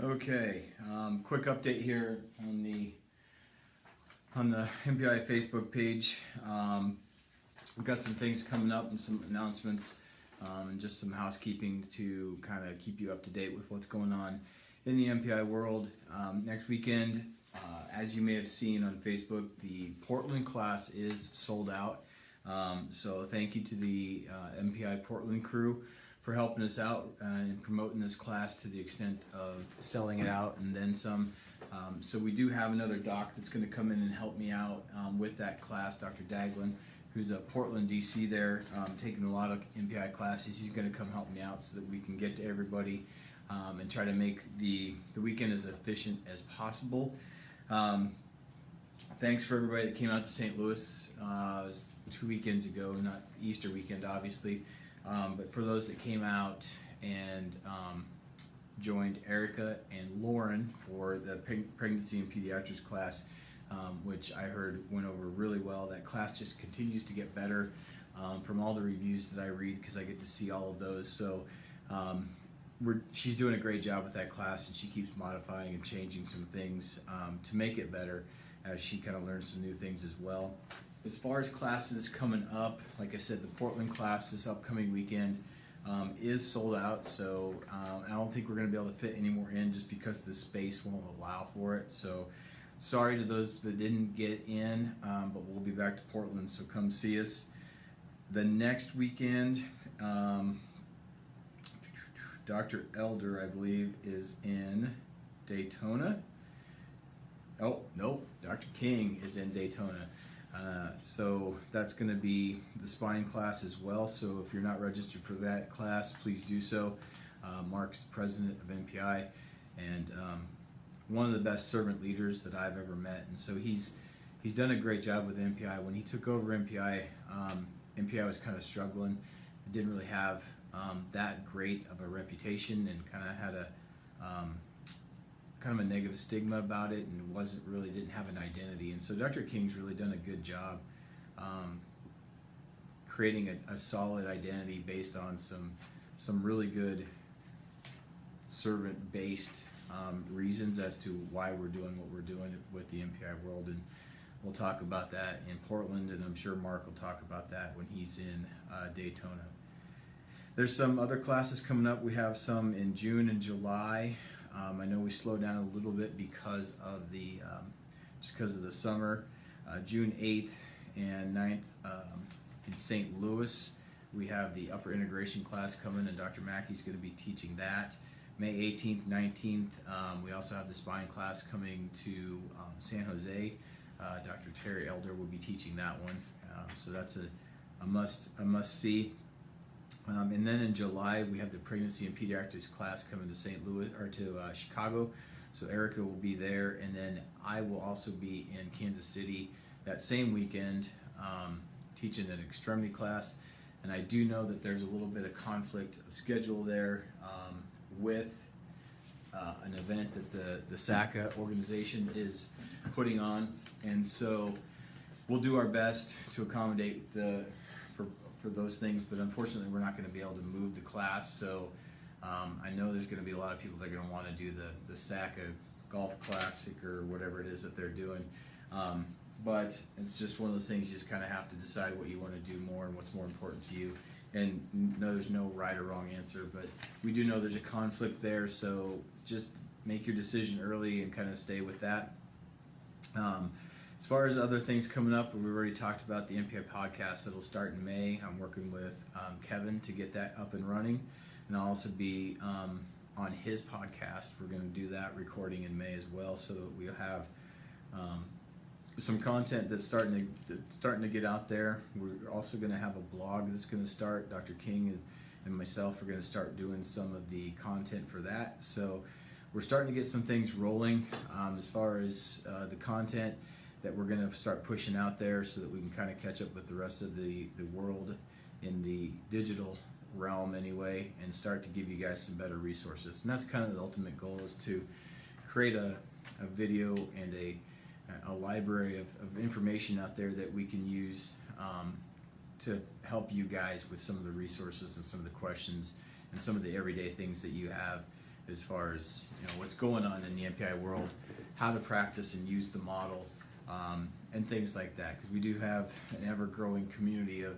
Okay, quick update here on the MPI Facebook page. We've got some things coming up and some announcements and just some housekeeping to kind of keep you up to date with what's going on in the MPI world. Next weekend, as you may have seen on Facebook, the Portland class is sold out. So thank you to the MPI Portland crew for helping us out and promoting this class to the extent of selling it out and then some. So we do have another doc that's going to come in and help me out with that class, Dr. Daglin, who's a Portland DC there, taking a lot of MPI classes. He's going to come help me out so that we can get to everybody and try to make the weekend as efficient as possible. Thanks for everybody that came out to St. Louis. It was 2 weekends ago, not Easter weekend obviously, but for those that came out and joined Erica and Lauren for the pregnancy and pediatrics class, which I heard went over really well. That class just continues to get better from all the reviews that I read, because I get to see all of those. So she's doing a great job with that class, and she keeps modifying and changing some things to make it better as she kind of learns some new things as well. As far as classes coming up, like I said, the Portland class this upcoming weekend is sold out, so I don't think we're going to be able to fit any more in just because the space won't allow for it. So sorry to those that didn't get in, but we'll be back to Portland, so come see us. The next weekend, Dr. Elder, I believe, is in Daytona. Oh, nope, Dr. King is in Daytona. So that's going to be the spine class as well. So if you're not registered for that class, please do so. Mark's the president of MPI and one of the best servant leaders that I've ever met. And so he's done a great job with MPI. When he took over MPI, MPI was kind of struggling. It didn't really have that great of a reputation and kind of had a kind of a negative stigma about it, and didn't have an identity. And so Dr. King's really done a good job creating a solid identity based on some really good servant-based reasons as to why we're doing what we're doing with the MPI world. And we'll talk about that in Portland, and I'm sure Mark will talk about that when he's in Daytona. There's some other classes coming up. We have some in June and July. I know we slowed down a little bit because of the summer. June 8th and 9th in St. Louis, we have the upper integration class coming, and Dr. Mackey's going to be teaching that. May 18th, 19th, we also have the spine class coming to San Jose. Dr. Terry Elder will be teaching that one, so that's a must see. And then in July, we have the pregnancy and pediatrics class coming to St. Louis or to Chicago. So Erica will be there, and then I will also be in Kansas City that same weekend teaching an extremity class. And I do know that there's a little bit of conflict of schedule there with an event that the SACA organization is putting on, and so we'll do our best to accommodate for those things, but unfortunately we're not going to be able to move the class. So I know there's going to be a lot of people that are going to want to do the SACA Golf Classic or whatever it is that they're doing, but it's just one of those things you just kind of have to decide what you want to do more and what's more important to you. And no, there's no right or wrong answer, but we do know there's a conflict there, so just make your decision early and kind of stay with that. As far as other things coming up, we've already talked about the MPI podcast that'll start in May. I'm working with Kevin to get that up and running, and I'll also be on his podcast. We're going to do that recording in May as well, so that we'll have some content that's starting to get out there. We're also going to have a blog that's going to start. Dr. King and myself are going to start doing some of the content for that. So we're starting to get some things rolling as far as the content that we're going to start pushing out there, so that we can kind of catch up with the rest of the world in the digital realm anyway, and start to give you guys some better resources. And that's kind of the ultimate goal, is to create a video and a library of information out there that we can use to help you guys with some of the resources and some of the questions and some of the everyday things that you have as far as what's going on in the MPI world, how to practice and use the model, and things like that. Because we do have an ever-growing community of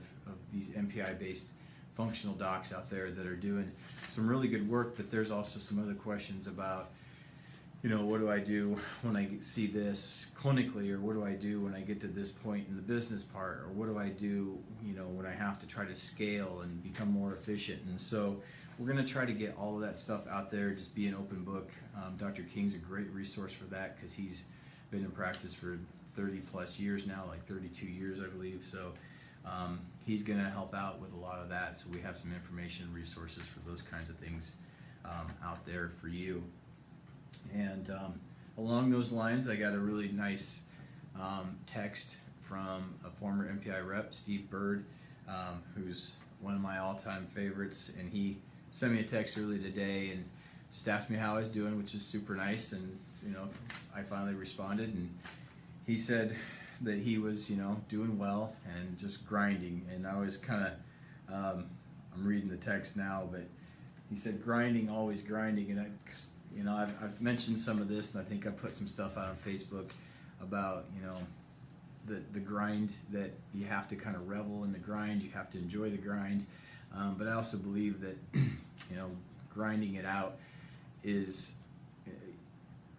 these MPI-based functional docs out there that are doing some really good work, but there's also some other questions about, what do I do when I see this clinically, or what do I do when I get to this point in the business part, or what do I do, when I have to try to scale and become more efficient. And so we're going to try to get all of that stuff out there, just be an open book. Dr. King's a great resource for that because he's been in practice for 30 plus years now, like 32 years, I believe. So he's going to help out with a lot of that. So we have some information and resources for those kinds of things out there for you. And along those lines, I got a really nice text from a former MPI rep, Steve Bird, who's one of my all-time favorites, and he sent me a text early today and just asked me how I was doing, which is super nice. And I finally responded, and he said that he was doing well and just grinding. And I was kind of I'm reading the text now, but he said grinding, always grinding. And I've mentioned some of this, and I think I put some stuff out on Facebook about the grind, that you have to kind of revel in the grind, you have to enjoy the grind, but I also believe that grinding it out is,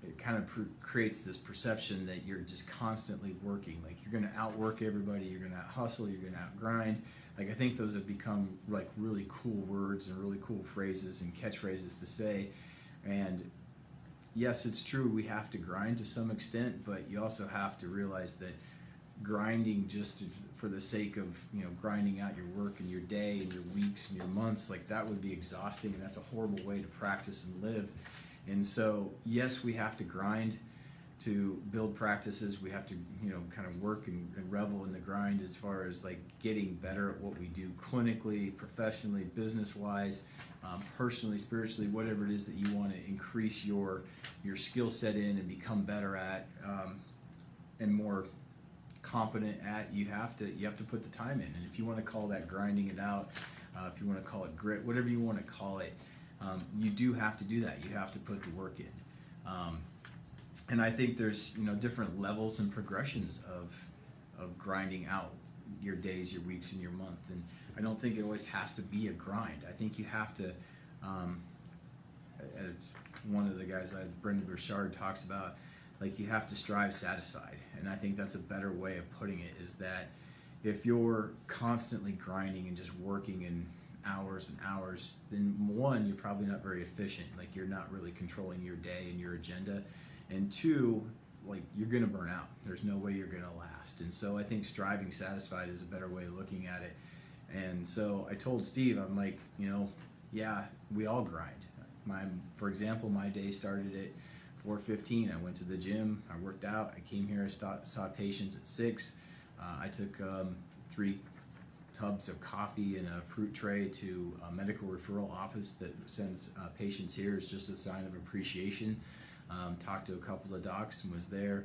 it kind of creates this perception that you're just constantly working, like you're going to outwork everybody, you're going to out-hustle, you're going to out-grind. Like, I think those have become like really cool words and really cool phrases and catchphrases to say. And yes, it's true, we have to grind to some extent, but you also have to realize that grinding just for the sake of grinding out your work and your day and your weeks and your months, like that would be exhausting, and that's a horrible way to practice and live. And so yes, we have to grind to build practices. We have to kind of work and revel in the grind as far as like getting better at what we do clinically, professionally, business wise, personally, spiritually, whatever it is that you want to increase your skill set in and become better at, and more competent at. You have to put the time in. And if you want to call that grinding it out, if you want to call it grit, whatever you want to call it, you do have to do that. You have to put the work in. And I think there's different levels and progressions of grinding out your days, your weeks, and your month. And I don't think it always has to be a grind. I think you have to, as one of the guys, Brendan Burchard, talks about, like, you have to strive satisfied. And I think that's a better way of putting it, is that if you're constantly grinding and just working in hours and hours, then one, you're probably not very efficient. Like, you're not really controlling your day and your agenda. And two, like, you're going to burn out. There's no way you're going to last. And so I think striving satisfied is a better way of looking at it. And so I told Steve, I'm like, yeah, we all grind. For example, my day started at 4:15. I went to the gym, I worked out, I came here, I saw patients at 6. I took 3 tubs of coffee and a fruit tray to a medical referral office that sends patients here as just a sign of appreciation. Talked to a couple of docs and was there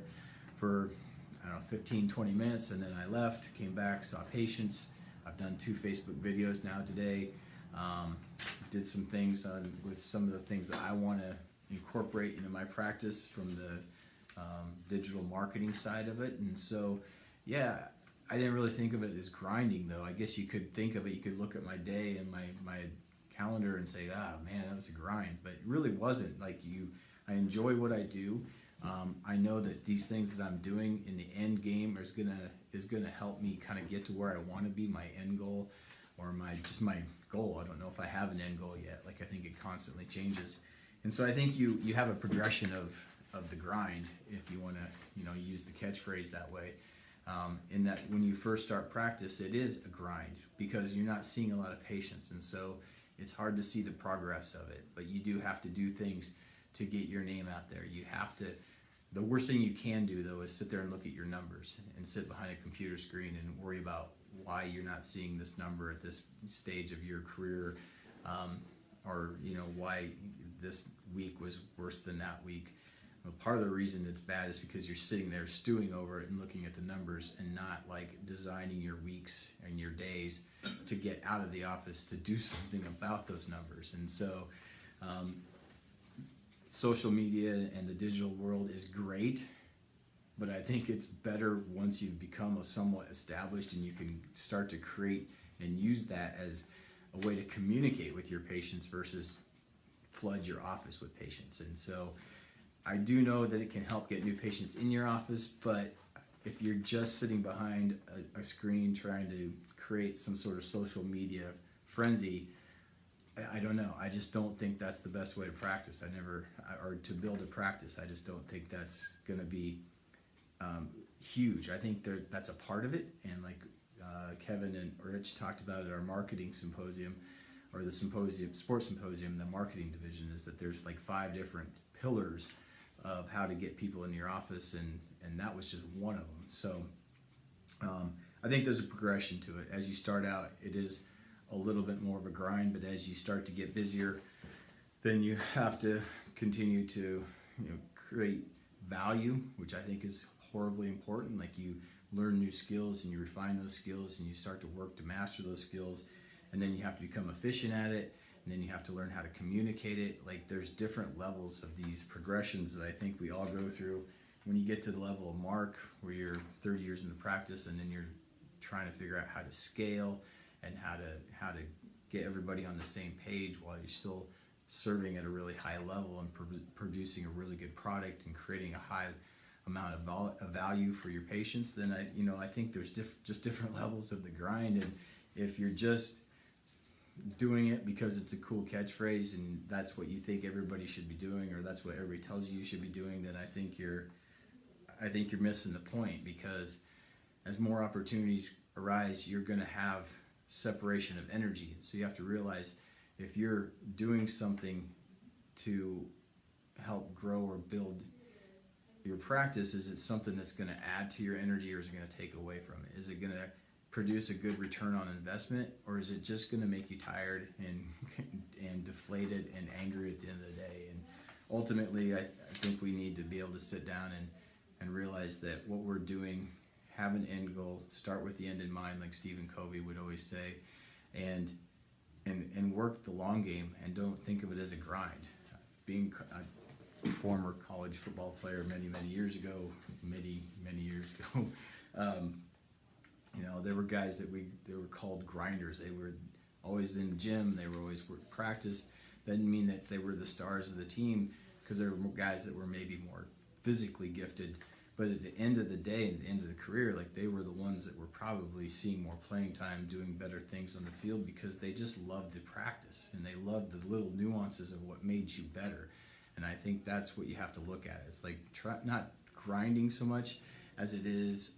for 15, 20 minutes, and then I left, came back, saw patients. I've done 2 Facebook videos now today. Did some things with some of the things that I want to incorporate into my practice from the digital marketing side of it. And so, yeah, I didn't really think of it as grinding, though. I guess you could think of it, you could look at my day and my calendar and say, man, that was a grind. But it really wasn't. Like, I enjoy what I do. I know that these things that I'm doing in the end game is gonna help me kind of get to where I want to be, my end goal, or my goal. I don't know if I have an end goal yet. Like, I think it constantly changes. And so I think you have a progression of the grind, if you want to use the catchphrase that way. In that when you first start practice, it is a grind because you're not seeing a lot of patients, and so it's hard to see the progress of it. But you do have to do things to get your name out there. You have to. The worst thing you can do, though, is sit there and look at your numbers and sit behind a computer screen and worry about why you're not seeing this number at this stage of your career, or why this week was worse than that week. Well, part of the reason it's bad is because you're sitting there stewing over it and looking at the numbers and not like designing your weeks and your days to get out of the office to do something about those numbers. And so social media and the digital world is great, but I think it's better once you've become somewhat established and you can start to create and use that as a way to communicate with your patients versus flood your office with patients. And so I do know that it can help get new patients in your office, but if you're just sitting behind a screen trying to create some sort of social media frenzy, I don't know. I just don't think that's the best way to practice. Or to build a practice. I just don't think that's going to be huge. I think that's a part of it. And like Kevin and Rich talked about at our marketing symposium, or the sports symposium, the marketing division, is that there's like 5 different pillars of how to get people in your office, and that was just one of them. So I think there's a progression to it. As you start out, it is a little bit more of a grind, but as you start to get busier, then you have to continue to create value, which I think is horribly important. Like, you learn new skills and you refine those skills and you start to work to master those skills, and then you have to become efficient at it, and then you have to learn how to communicate it. Like, there's different levels of these progressions that I think we all go through. When you get to the level of Mark, where you're 30 years into practice, and then you're trying to figure out how to scale and how to get everybody on the same page while you're still serving at a really high level and producing a really good product and creating a high amount of value for your patients, then I think there's just different levels of the grind. And if you're just doing it because it's a cool catchphrase and that's what you think everybody should be doing, or that's what everybody tells you should be doing, then I think you're missing the point. Because as more opportunities arise, you're going to have separation of energy. And so you have to realize, if you're doing something to help grow or build your practice, is it something that's going to add to your energy, or is it going to take away from it? Is it going to produce a good return on investment, or is it just going to make you tired and deflated and angry at the end of the day? And ultimately, I think we need to be able to sit down and realize that what we're doing, have an end goal, start with the end in mind, like Stephen Covey would always say, and work the long game, and don't think of it as a grind. Being a former college football player many years ago, there were guys that they were called grinders. They were always in the gym. They were always practice. That didn't mean that they were the stars of the team, because there were guys that were maybe more physically gifted. But at the end of the day, at the end of the career, like, they were the ones that were probably seeing more playing time, doing better things on the field, because they just loved to practice and they loved the little nuances of what made you better. And I think that's what you have to look at. It's like not grinding so much as it is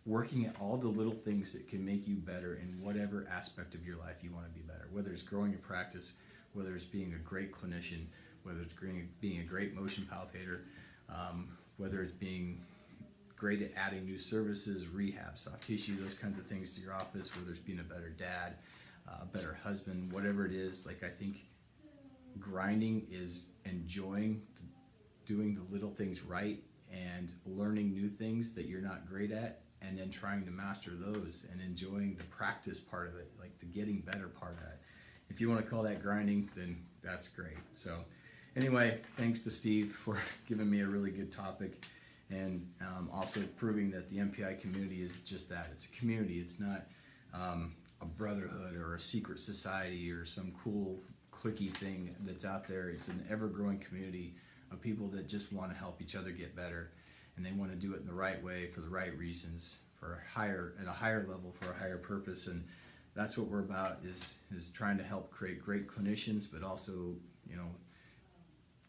working at all the little things that can make you better in whatever aspect of your life you want to be better. Whether it's growing your practice, whether it's being a great clinician, whether it's being a great motion palpator, whether it's being great at adding new services, rehab, soft tissue, those kinds of things to your office, whether it's being a better dad, a better husband, whatever it is. Like, I think grinding is enjoying doing the little things right and learning new things that you're not great at, and then trying to master those and enjoying the practice part of it, like the getting better part of that. If you want to call that grinding, then that's great. So anyway, thanks to Steve for giving me a really good topic, and also proving that the MPI community is just that. It's a community. It's not a brotherhood or a secret society or some cool cliquey thing that's out there. It's an ever-growing community of people that just want to help each other get better, and they want to do it in the right way, for the right reasons, at a higher level, for a higher purpose. And that's what we're about, is trying to help create great clinicians, but also,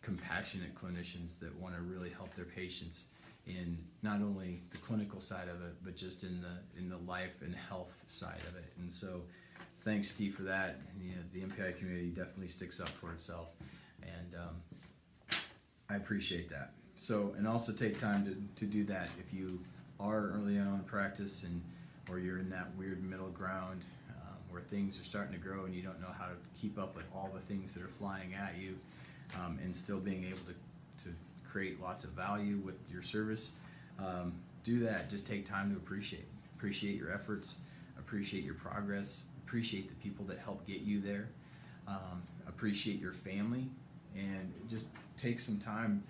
compassionate clinicians that want to really help their patients in not only the clinical side of it, but just in the life and health side of it. And so thanks, Steve, for that. And, the MPI community definitely sticks up for itself, and I appreciate that. So, and also take time to do that if you are early on in practice, or you're in that weird middle ground where things are starting to grow and you don't know how to keep up with all the things that are flying at you, and still being able to create lots of value with your service. Do that. Just take time to appreciate your efforts, appreciate your progress, appreciate the people that help get you there, appreciate your family, and take some time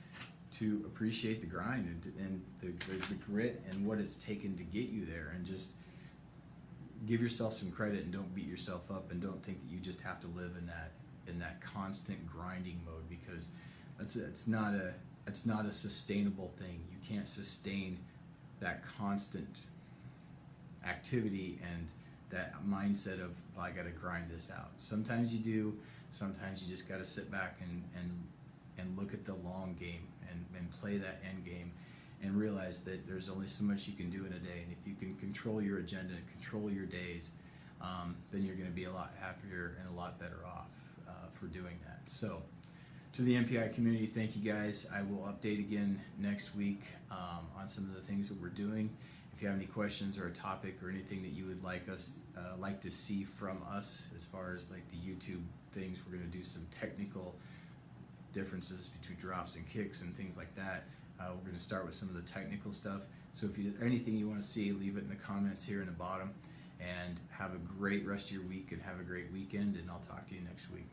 to appreciate the grind and the grit and what it's taken to get you there, and just give yourself some credit and don't beat yourself up, and don't think that you just have to live in that constant grinding mode, because it's not a sustainable thing. You can't sustain that constant activity and that mindset of, I got to grind this out. Sometimes you do. Sometimes you just got to sit back and look at the long game and play that end game, and realize that there's only so much you can do in a day. And if you can control your agenda and control your days, then you're going to be a lot happier and a lot better off for doing that. So, to the MPI community, thank you guys. I will update again next week on some of the things that we're doing. If you have any questions or a topic or anything that you would like to see from us, as far as like the YouTube things, we're going to do some technical differences between drops and kicks and things like that. We're going to start with some of the technical stuff. So if you anything you want to see, leave it in the comments here in the bottom. And have a great rest of your week, and have a great weekend, and I'll talk to you next week.